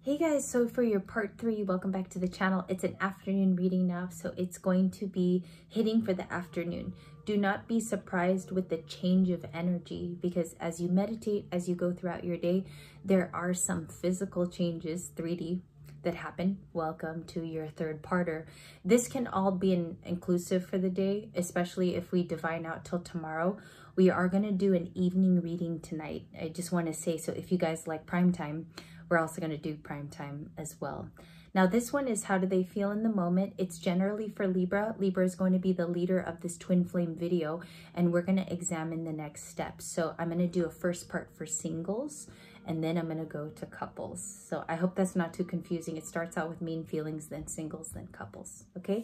Hey guys, so for your part 3, welcome back to the channel. It's an afternoon reading now, so it's going to be hitting for the afternoon. Do not be surprised with the change of energy, because as you meditate, as you go throughout your day, there are some physical changes, 3D, that happen. Welcome to your third parter. This can all be inclusive for the day, especially if we divine out till tomorrow. We are going to do an evening reading tonight. I just want to say, so if you guys like prime time, we're also going to do prime time as well. Now this one is how do they feel in the moment. It's generally for Libra. Libra is going to be the leader of this twin flame video, and we're going to examine the next steps. So I'm going to do a first part for singles, and then I'm going to go to couples. So I hope that's not too confusing. It starts out with main feelings, then singles, then couples. Okay.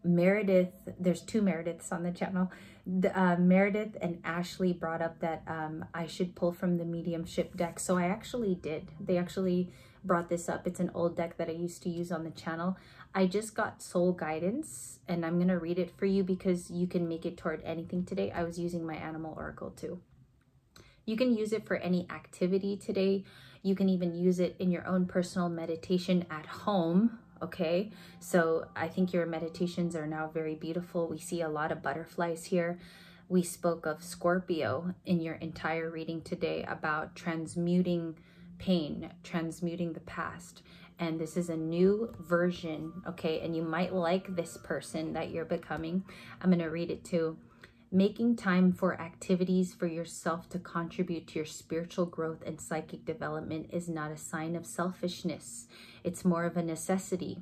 Meredith, there's two Merediths on the channel. Meredith and Ashley brought up that I should pull from the mediumship deck. So I actually did. They actually brought this up. It's an old deck that I used to use on the channel. I just got soul guidance, and I'm going to read it for you because you can make it toward anything today. I was using my animal oracle too. You can use it for any activity today. You can even use it in your own personal meditation at home. Okay, so I think your meditations are now very beautiful. We see a lot of butterflies here. We spoke of Scorpio in your entire reading today about transmuting pain, transmuting the past. And this is a new version, okay? And you might like this person that you're becoming. I'm going to read it too. Making time for activities for yourself to contribute to your spiritual growth and psychic development is not a sign of selfishness. It's more of a necessity.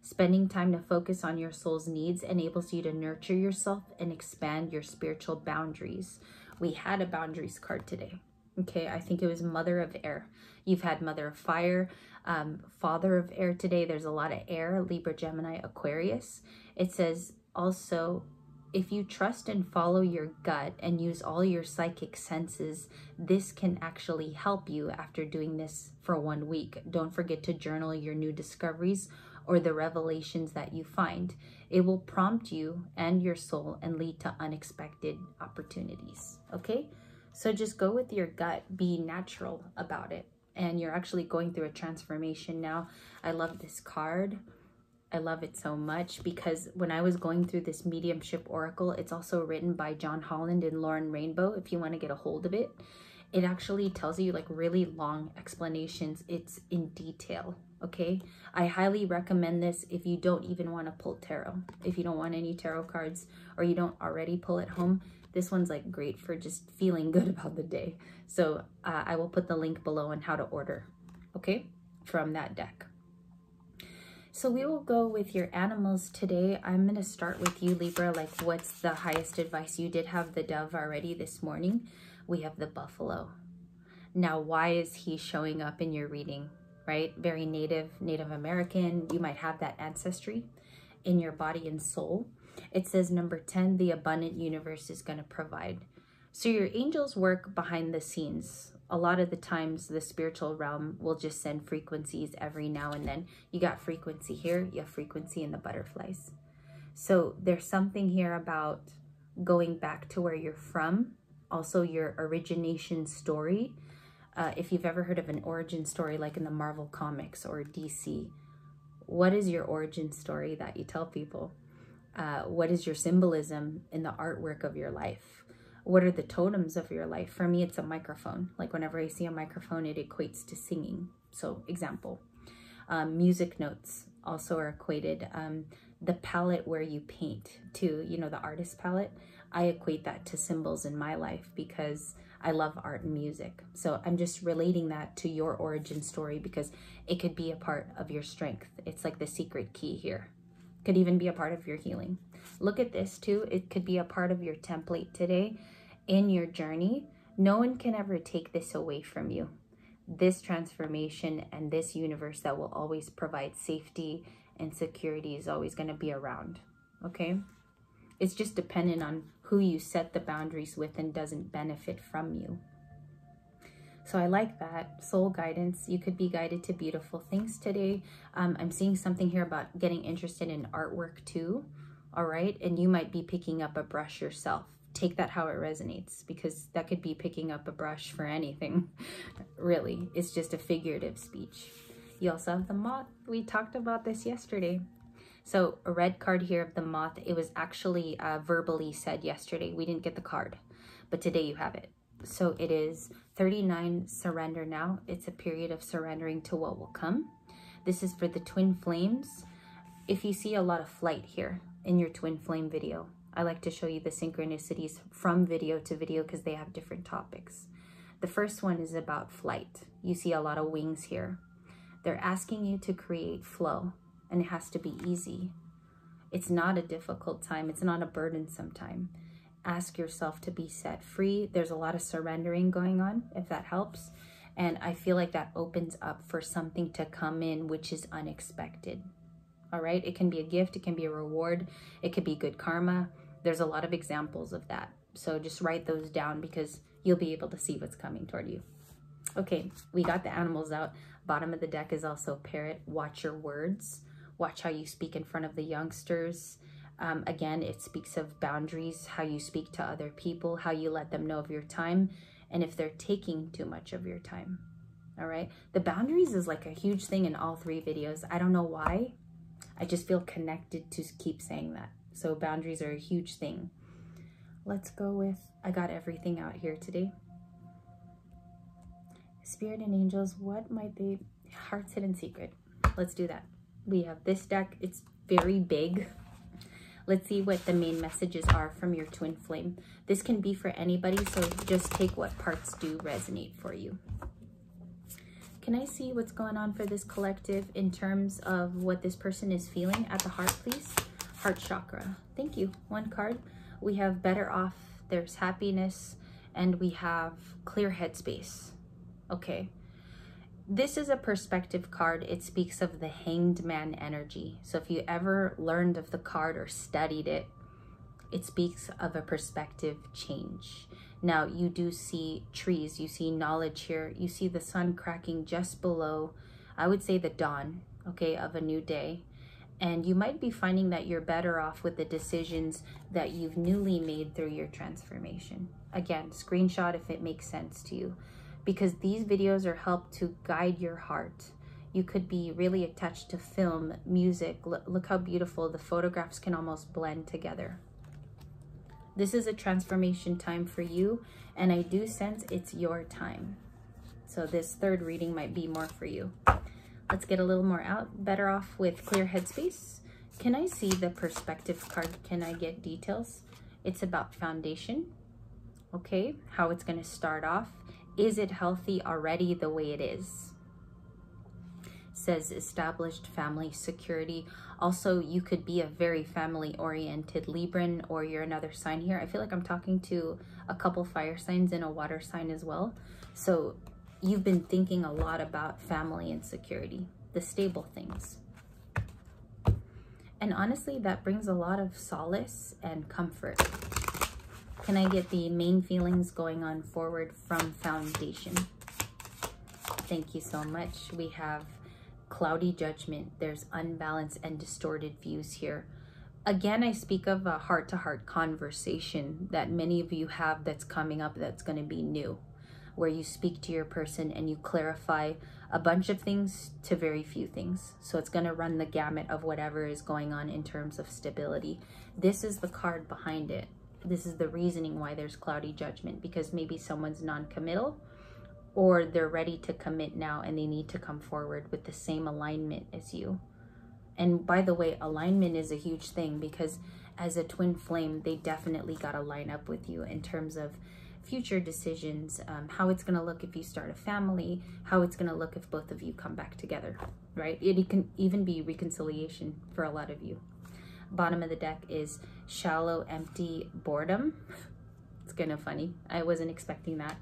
Spending time to focus on your soul's needs enables you to nurture yourself and expand your spiritual boundaries. We had a boundaries card today. Okay, I think it was Mother of Air. You've had Mother of Fire, Father of Air today. There's a lot of air, Libra, Gemini, Aquarius. It says also, if you trust and follow your gut and use all your psychic senses, this can actually help you after doing this for 1 week. Don't forget to journal your new discoveries or the revelations that you find. It will prompt you and your soul and lead to unexpected opportunities. Okay? So just go with your gut. Be natural about it. And you're actually going through a transformation now. I love this card. I love it so much because when I was going through this mediumship oracle, it's also written by John Holland and Lauren Rainbow. If you want to get a hold of it, it actually tells you like really long explanations. It's in detail. Okay. I highly recommend this if you don't even want to pull tarot. If you don't want any tarot cards or you don't already pull at home, this one's like great for just feeling good about the day. So I will put the link below on how to order. Okay. From that deck. So we will go with your animals today. I'm going to start with you, Libra. Like, what's the highest advice? You did have the dove already this morning. We have the buffalo. Now, why is he showing up in your reading, right? Very Native American. You might have that ancestry in your body and soul. It says number 10, the abundant universe is going to provide. So your angels work behind the scenes. A lot of the times the spiritual realm will just send frequencies every now and then. You got frequency here, you have frequency in the butterflies. So there's something here about going back to where you're from, also your origination story. If you've ever heard of an origin story like in the Marvel comics or DC, what is your origin story that you tell people? What is your symbolism in the artwork of your life? What are the totems of your life? For me, it's a microphone. Like whenever I see a microphone, it equates to singing. So example, music notes also are equated. The palette where you paint to, you know, the artist palette, I equate that to symbols in my life because I love art and music. So I'm just relating that to your origin story because it could be a part of your strength. It's like the secret key here. Could even be a part of your healing. Look at this too. It could be a part of your template today in your journey. No one can ever take this away from you. This transformation and this universe that will always provide safety and security is always going to be around. Okay? It's just dependent on who you set the boundaries with and doesn't benefit from you. So I like that. Soul guidance. You could be guided to beautiful things today. I'm seeing something here about getting interested in artwork too. All right. And you might be picking up a brush yourself take that how it resonates, because that could be picking up a brush for anything. Really, it's just a figurative speech. You also have the moth. We talked about this yesterday. So a red card here of the moth, it was actually verbally said yesterday. We didn't get the card, but today you have it. So it is 39, surrender now. It's a period of surrendering to what will come. This is for the twin flames. If you see a lot of flight here in your twin flame video, I like to show you the synchronicities from video to video because they have different topics. The first one is about flight. You see a lot of wings here. They're asking you to create flow, and it has to be easy. It's not a difficult time. It's not a burdensome time. Ask yourself to be set free. There's a lot of surrendering going on, if that helps. And I feel like that opens up for something to come in which is unexpected. All right, it can be a gift, it can be a reward, it could be good karma. There's a lot of examples of that. So just write those down because you'll be able to see what's coming toward you. Okay, we got the animals out. Bottom of the deck is also parrot. Watch your words. Watch how you speak in front of the youngsters. Again, it speaks of boundaries, how you speak to other people, how you let them know of your time, and if they're taking too much of your time. All right, the boundaries is like a huge thing in all three videos. I don't know why. I just feel connected to keep saying that. So boundaries are a huge thing. Let's go with, I got everything out here today. Spirit and angels, what might they, heart's hidden secret. Let's do that. We have this deck, it's very big. Let's see what the main messages are from your twin flame. This can be for anybody, so just take what parts do resonate for you. Can I see what's going on for this collective in terms of what this person is feeling at the heart, please? Heart chakra. Thank you. One card. We have better off, there's happiness, and we have clear headspace. Okay. This is a perspective card. It speaks of the hanged man energy. So if you ever learned of the card or studied it, it speaks of a perspective change. Now, you do see trees, you see knowledge here, you see the sun cracking just below, I would say the dawn, okay, of a new day. And you might be finding that you're better off with the decisions that you've newly made through your transformation. Again, screenshot if it makes sense to you, because these videos are helped to guide your heart. You could be really attached to film, music. Look how beautiful the photographs can almost blend together. This is a transformation time for you, and I do sense it's your time. So this third reading might be more for you. Let's get a little more out. Better off with clear headspace. Can I see the perspective card? Can I get details? It's about foundation. Okay, how it's going to start off. Is it healthy already the way it is? Says established family security. Also, you could be a very family-oriented Libran, or you're another sign here. I feel like I'm talking to a couple fire signs and a water sign as well. So you've been thinking a lot about family and security, the stable things. And honestly, that brings a lot of solace and comfort. Can I get the main feelings going on forward from foundation? Thank you so much. We have cloudy judgment. There's unbalanced and distorted views here. Again, I speak of a heart-to-heart conversation that many of you have that's coming up, that's going to be new, where you speak to your person and you clarify a bunch of things to very few things. So it's going to run the gamut of whatever is going on in terms of stability. This is the card behind it. This is the reasoning why there's cloudy judgment, because maybe someone's non-committal, or they're ready to commit now and they need to come forward with the same alignment as you. And by the way, alignment is a huge thing, because as a twin flame, they definitely got to line up with you in terms of future decisions, how it's going to look if you start a family, how it's going to look if both of you come back together, right? It can even be reconciliation for a lot of you. Bottom of the deck is shallow, empty boredom. It's kind of funny. I wasn't expecting that.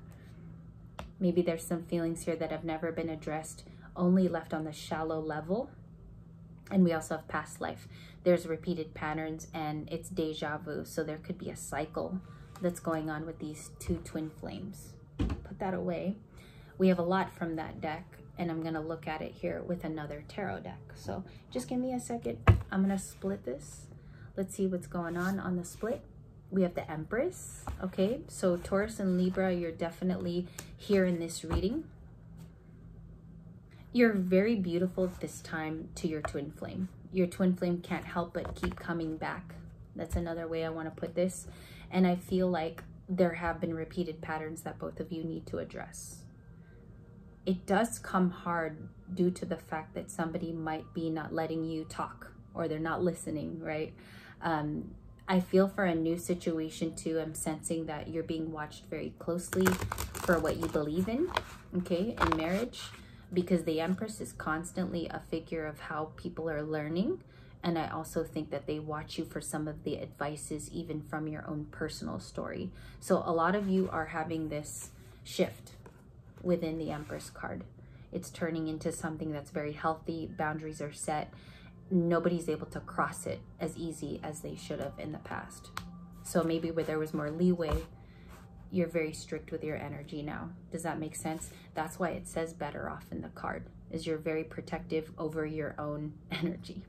Maybe there's some feelings here that have never been addressed, only left on the shallow level. And we also have past life. There's repeated patterns and it's deja vu. So there could be a cycle that's going on with these two twin flames. Put that away. We have a lot from that deck, and I'm gonna look at it here with another tarot deck. So just give me a second. I'm gonna split this. Let's see what's going on the split. We have the Empress. Okay, so Taurus and Libra, you're definitely here in this reading. You're very beautiful at this time to your twin flame. Your twin flame can't help but keep coming back. That's another way I want to put this. And I feel like there have been repeated patterns that both of you need to address. It does come hard due to the fact that somebody might be not letting you talk, or they're not listening, right? I feel for a new situation too, I'm sensing that you're being watched very closely for what you believe in, okay, in marriage, because the Empress is constantly a figure of how people are learning. And I also think that they watch you for some of the advices, even from your own personal story. So a lot of you are having this shift within the Empress card. It's turning into something that's very healthy. Boundaries are set. Nobody's able to cross it as easy as they should have in the past. So maybe where there was more leeway, you're very strict with your energy now. Does that make sense? That's why it says better off in the card, is you're very protective over your own energy.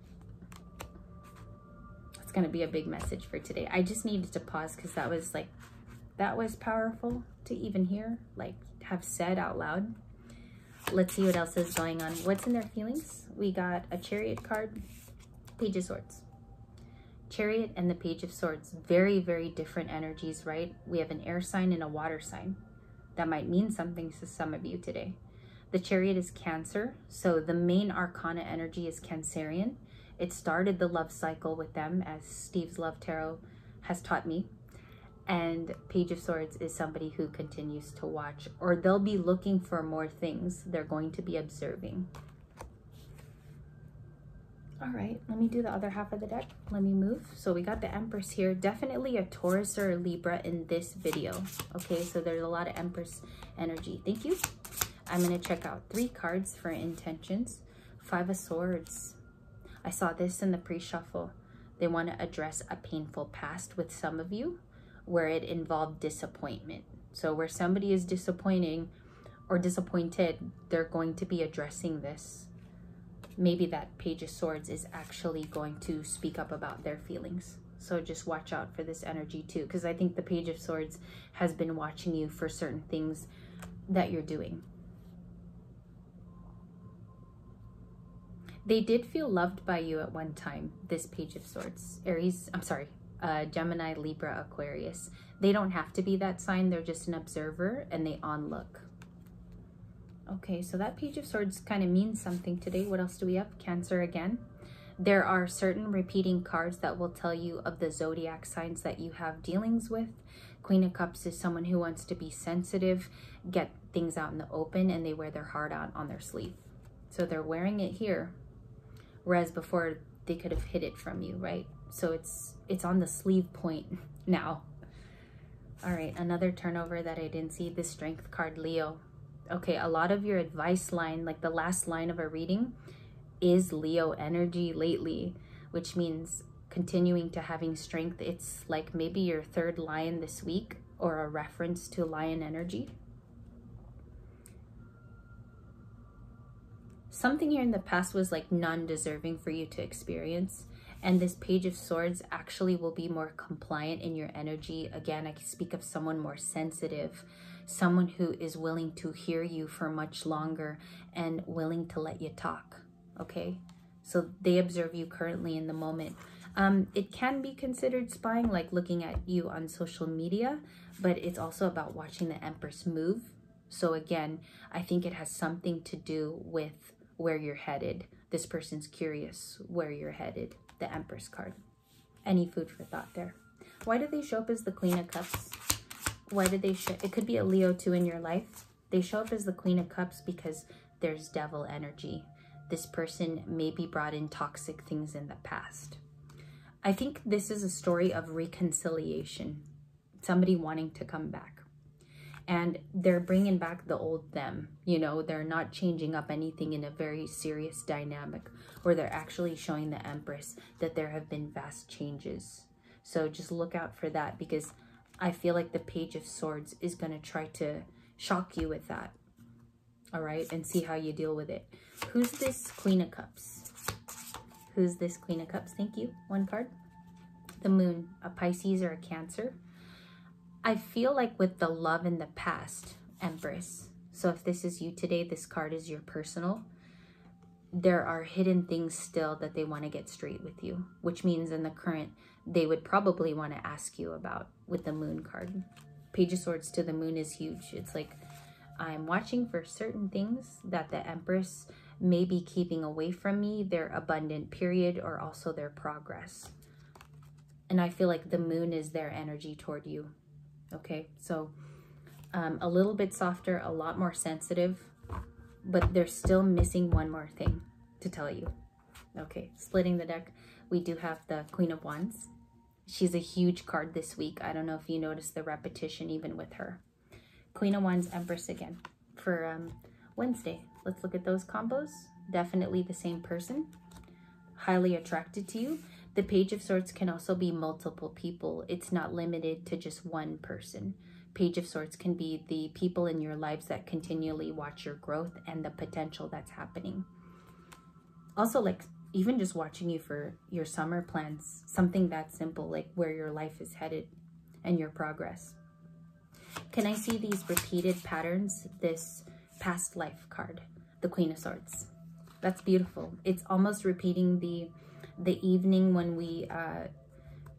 It's going to be a big message for today. I just needed to pause because that was powerful to even hear, like have said out loud. Let's see what else is going on. What's in their feelings? We got a Chariot card, Page of Swords. Chariot and the Page of Swords, very, very different energies, right? We have an air sign and a water sign. That might mean something to some of you today. The Chariot is Cancer, so the main arcana energy is Cancerian. It started the love cycle with them, as Steve's Love Tarot has taught me. And Page of Swords is somebody who continues to watch, or they'll be looking for more things. They're going to be observing. All right, let me do the other half of the deck. Let me move. So we got the Empress here. Definitely a Taurus or a Libra in this video. Okay, so there's a lot of Empress energy. Thank you. I'm going to check out 3 cards for intentions. 5 of Swords. I saw this in the pre-shuffle. They want to address a painful past with some of you where it involved disappointment. So where somebody is disappointing or disappointed, they're going to be addressing this. Maybe that Page of Swords is actually going to speak up about their feelings. So just watch out for this energy too, because I think the Page of Swords has been watching you for certain things that you're doing. They did feel loved by you at one time, this Page of Swords. Gemini, Libra, Aquarius. They don't have to be that sign. They're just an observer and they onlook. Okay, so that Page of Swords kind of means something today. What else do we have? Cancer again. There are certain repeating cards that will tell you of the zodiac signs that you have dealings with. Queen of Cups is someone who wants to be sensitive, get things out in the open, and they wear their heart out on their sleeve. So they're wearing it here. Whereas before they could have hid it from you, right? So it's on the sleeve point now. All right, another turnover that I didn't see, the Strength card, Leo. Okay, a lot of your advice line, like the last line of a reading, is Leo energy lately, which means continuing to having strength. It's like maybe your 3rd lion this week, or a reference to lion energy. Something here in the past was like non-deserving for you to experience. And this Page of Swords actually will be more compliant in your energy. Again, I can speak of someone more sensitive, someone who is willing to hear you for much longer and willing to let you talk, okay? So they observe you currently in the moment. It can be considered spying, like looking at you on social media, but it's also about watching the Empress move. So again, I think it has something to do with where you're headed. This person's curious where you're headed. The Empress card. Any food for thought there. Why do they show up as the Queen of Cups? Why did they show? It could be a Leo too in your life. They show up as the Queen of Cups because there's devil energy. This person maybe brought in toxic things in the past. I think this is a story of reconciliation. Somebody wanting to come back. And they're bringing back the old them. You know, they're not changing up anything in a very serious dynamic, where they're actually showing the Empress that there have been vast changes. So just look out for that, because I feel like the Page of Swords is going to try to shock you with that. All right, and see how you deal with it. Who's this Queen of Cups? Who's this Queen of Cups? Thank you. 1 card. The moon, a Pisces or a Cancer. I feel like with the love in the past, Empress. So if this is you today, this card is your personal. There are hidden things still that they want to get straight with you, which means in the current, they would probably want to ask you about with the moon card. Page of Swords to the moon is huge. It's like, I'm watching for certain things that the Empress may be keeping away from me, their abundant period, or also their progress. And I feel like the moon is their energy toward you. Okay, so a little bit softer, a lot more sensitive, but they're still missing one more thing to tell you. Okay, splitting the deck, we do have the Queen of Wands. She's a huge card this week. I don't know if you noticed the repetition even with her. Queen of Wands, Empress again for Wednesday. Let's look at those combos. Definitely the same person. Highly attracted to you. The Page of Swords can also be multiple people. It's not limited to just one person. Page of Swords can be the people in your lives that continually watch your growth and the potential that's happening. Also, like, even just watching you for your summer plans, something that simple, like where your life is headed and your progress. Can I see these repeated patterns? This past life card, the Queen of Swords. That's beautiful. It's almost repeating the evening when we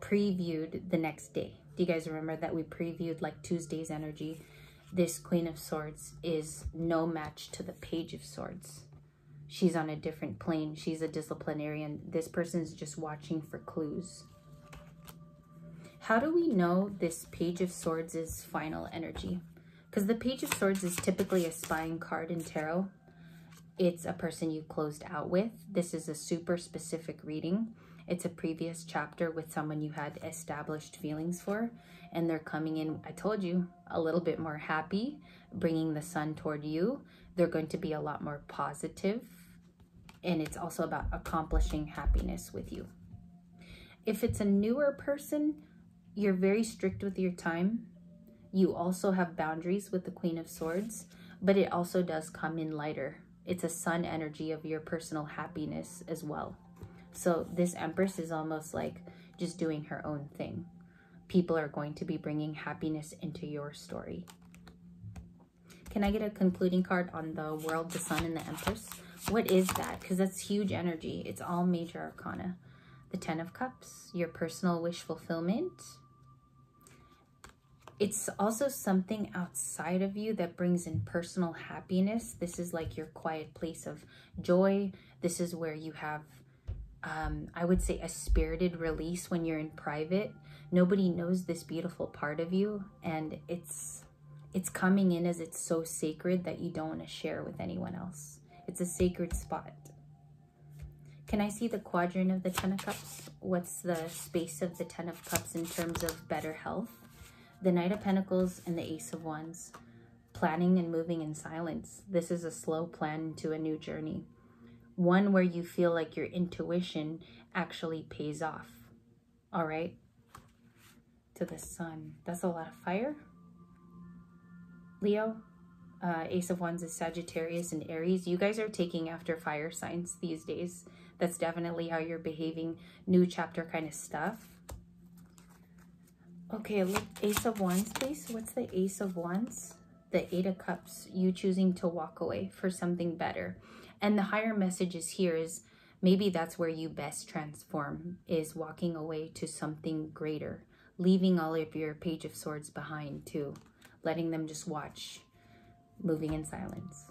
previewed the next day. Do you guys remember that we previewed like Tuesday's energy? This Queen of Swords is no match to the Page of Swords. She's on a different plane. She's a disciplinarian. This person's just watching for clues. How do we know this Page of Swords is final energy? Because the Page of Swords is typically a spying card in tarot. It's a person you closed out with. This is a super specific reading. It's a previous chapter with someone you had established feelings for, and they're coming in, I told you, a little bit more happy, bringing the sun toward you. They're going to be a lot more positive, and it's also about accomplishing happiness with you. If it's a newer person, you're very strict with your time. You also have boundaries with the Queen of Swords, but it also does come in lighter. It's a sun energy of your personal happiness as well. So this Empress is almost like just doing her own thing. People are going to be bringing happiness into your story. Can I get a concluding card on the World, the Sun, and the Empress? What is that? Because that's huge energy. It's all major arcana. The Ten of Cups, your personal wish fulfillment. It's also something outside of you that brings in personal happiness. This is like your quiet place of joy. This is where you have, I would say, a spirited release when you're in private. Nobody knows this beautiful part of you, and it's coming in as it's so sacred that you don't want to share with anyone else. It's a sacred spot. Can I see the quadrant of the Ten of Cups? What's the space of the Ten of Cups in terms of better health? The Knight of Pentacles and the Ace of Wands. Planning and moving in silence. This is a slow plan to a new journey. One where you feel like your intuition actually pays off. All right. To the Sun. That's a lot of fire. Leo. Ace of Wands is Sagittarius and Aries. You guys are taking after fire signs these days. That's definitely how you're behaving. New chapter kind of stuff. Okay, look, Ace of Wands, please. What's the Ace of Wands? The Eight of Cups, you choosing to walk away for something better. And the higher messages here is maybe that's where you best transform, is walking away to something greater. Leaving all of your Page of Swords behind too. Letting them just watch, moving in silence.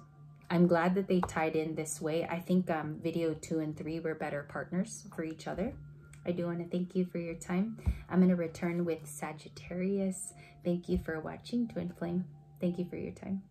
I'm glad that they tied in this way. I think video 2 and 3 were better partners for each other. I do want to thank you for your time. I'm going to return with Sagittarius. Thank you for watching, Twin Flame. Thank you for your time.